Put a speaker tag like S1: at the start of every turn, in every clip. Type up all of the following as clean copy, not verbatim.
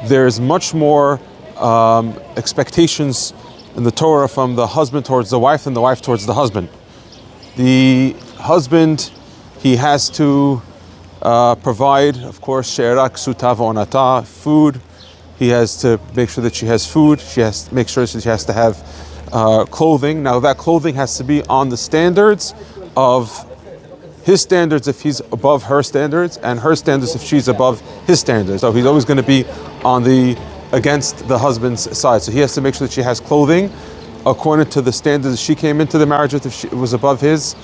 S1: there's much more expectations in the Torah from the husband towards the wife than the wife towards the husband. The husband, he has to provide, of course, she'erak sutav onata, food. He has to make sure that she has food. She has to make sure that she has to have clothing. Now that clothing has to be on the standards of his standards if he's above her standards, and her standards if she's above his standards. So he's always going to be against the husband's side. So he has to make sure that she has clothing according to the standards she came into the marriage with. If she was above his,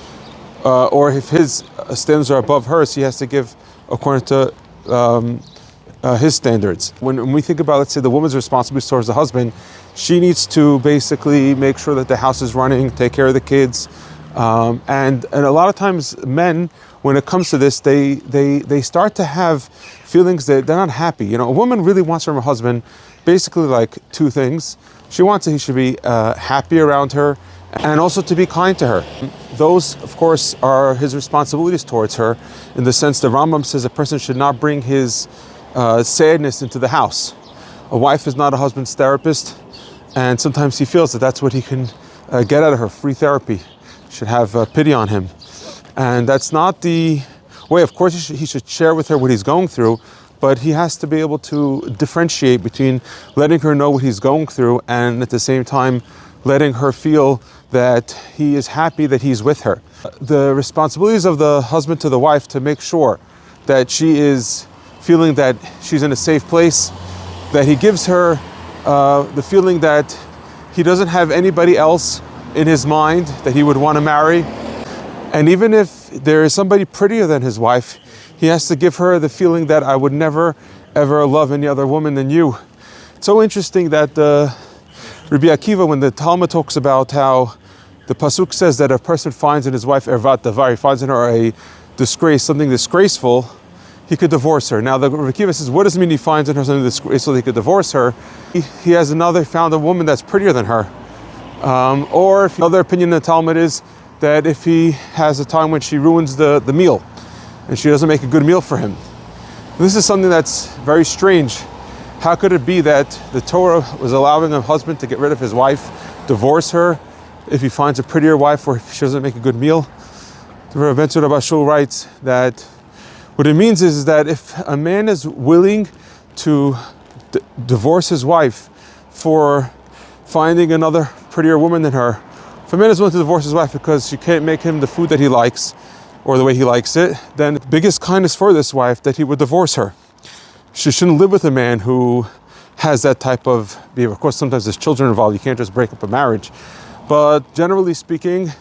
S1: or if his standards are above hers, he has to give according to his standards. When we think about, let's say, the woman's responsibility towards the husband, she needs to basically make sure that the house is running, take care of the kids, and a lot of times men, when it comes to this, they start to have feelings that they're not happy. You know, a woman really wants from her husband basically like two things. She wants that he should be happy around her, and also to be kind to her. Those, of course, are his responsibilities towards her, in the sense the Rambam says a person should not bring his sadness into the house. A wife is not a husband's therapist, and sometimes he feels that that's what he can get out of her, free therapy. Should have pity on him. And that's not the way. Of course, he should share with her what he's going through, but he has to be able to differentiate between letting her know what he's going through and at the same time letting her feel that he is happy that he's with her. The responsibilities of the husband to the wife to make sure that she is feeling that she's in a safe place, that he gives her the feeling that he doesn't have anybody else in his mind that he would want to marry. And even if there is somebody prettier than his wife, he has to give her the feeling that I would never ever love any other woman than you. It's so interesting that Rabbi Akiva, when the Talmud talks about how the pasuk says that a person finds in his wife ervat davar, he finds in her a disgrace, something disgraceful, he could divorce her. Now the Rabbi Akiva says, what does it mean he finds in her something disgraceful he could divorce her? He has found a woman that's prettier than her. Or if another opinion in the Talmud is that if he has a time when she ruins the meal and she doesn't make a good meal for him. This is something that's very strange. How could it be that the Torah was allowing a husband to get rid of his wife, divorce her, if he finds a prettier wife or if she doesn't make a good meal? The Rav Ben Tzur Bashul writes that what it means is that if a man is willing to divorce his wife for finding another prettier woman than her, if a man is willing to divorce his wife because she can't make him the food that he likes or the way he likes it, then the biggest kindness for this wife that he would divorce her. She shouldn't live with a man who has that type of behavior. Of course, sometimes there's children involved. You can't just break up a marriage. But generally speaking,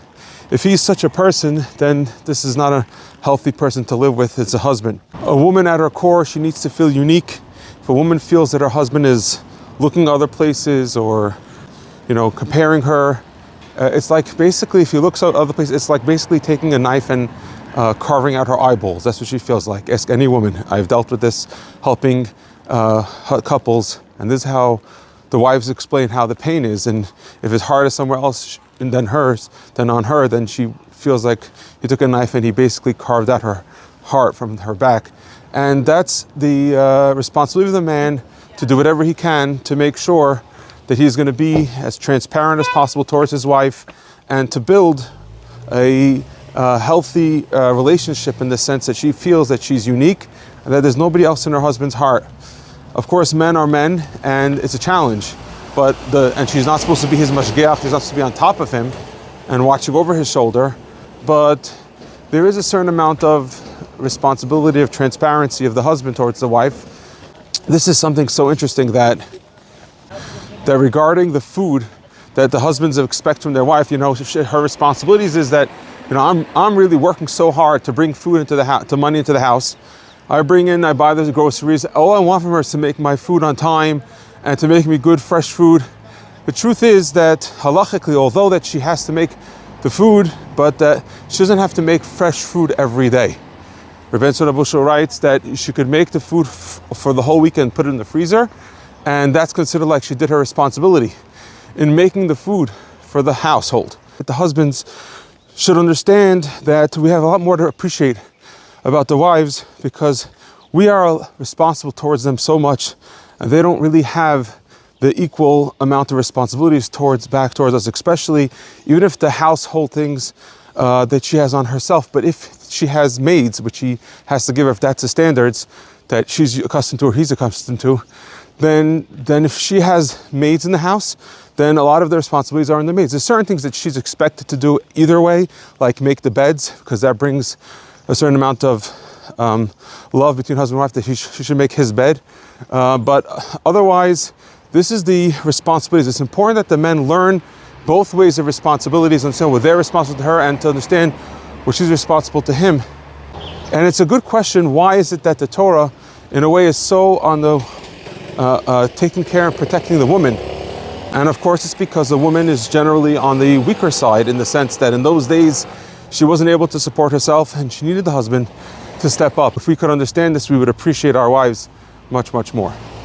S1: if he's such a person, then this is not a healthy person to live with. It's a husband. A woman at her core, she needs to feel unique. If a woman feels that her husband is looking other places or, comparing her, it's like basically, if he looks at other places, it's like basically taking a knife and carving out her eyeballs. That's what she feels like. Ask any woman. I've dealt with this, helping couples, and this is how the wives explain how the pain is. And if his heart is somewhere else than on her, then she feels like he took a knife and he basically carved out her heart from her back. And that's the responsibility of the man to do whatever he can to make sure that he's going to be as transparent as possible towards his wife and to build a healthy relationship in the sense that she feels that she's unique and that there's nobody else in her husband's heart. Of course, men are men, and it's a challenge. And she's not supposed to be his mashgiach. She's not supposed to be on top of him and watching over his shoulder. But there is a certain amount of responsibility of transparency of the husband towards the wife. This is something so interesting that regarding the food that the husbands expect from their wife, her responsibilities is that, I'm really working so hard to bring food into the house, to money into the house. I buy the groceries. All I want from her is to make my food on time and to make me good, fresh food. The truth is that halachically, although that she has to make the food, but that she doesn't have to make fresh food every day. Rav Ben Tzur Bashul writes that she could make the food for the whole week and put it in the freezer, and that's considered like she did her responsibility in making the food for the household. But the husbands should understand that we have a lot more to appreciate about the wives because we are responsible towards them so much and they don't really have the equal amount of responsibilities back towards us, especially even if the household things that she has on herself. But if she has maids, which he has to give her, if that's the standards that she's accustomed to or he's accustomed to, then if she has maids in the house, then a lot of the responsibilities are on the maids. There's certain things that she's expected to do either way, like make the beds, because that brings a certain amount of love between husband and wife, that she should make his bed. But otherwise, this is the responsibilities. It's important that the men learn both ways of responsibilities, and so what they're responsible to her, and to understand what she's responsible to him. And it's a good question, why is it that the Torah, in a way, is so on the taking care and protecting the woman? And of course, it's because the woman is generally on the weaker side, in the sense that in those days, she wasn't able to support herself and she needed the husband to step up. If we could understand this, we would appreciate our wives much, much more.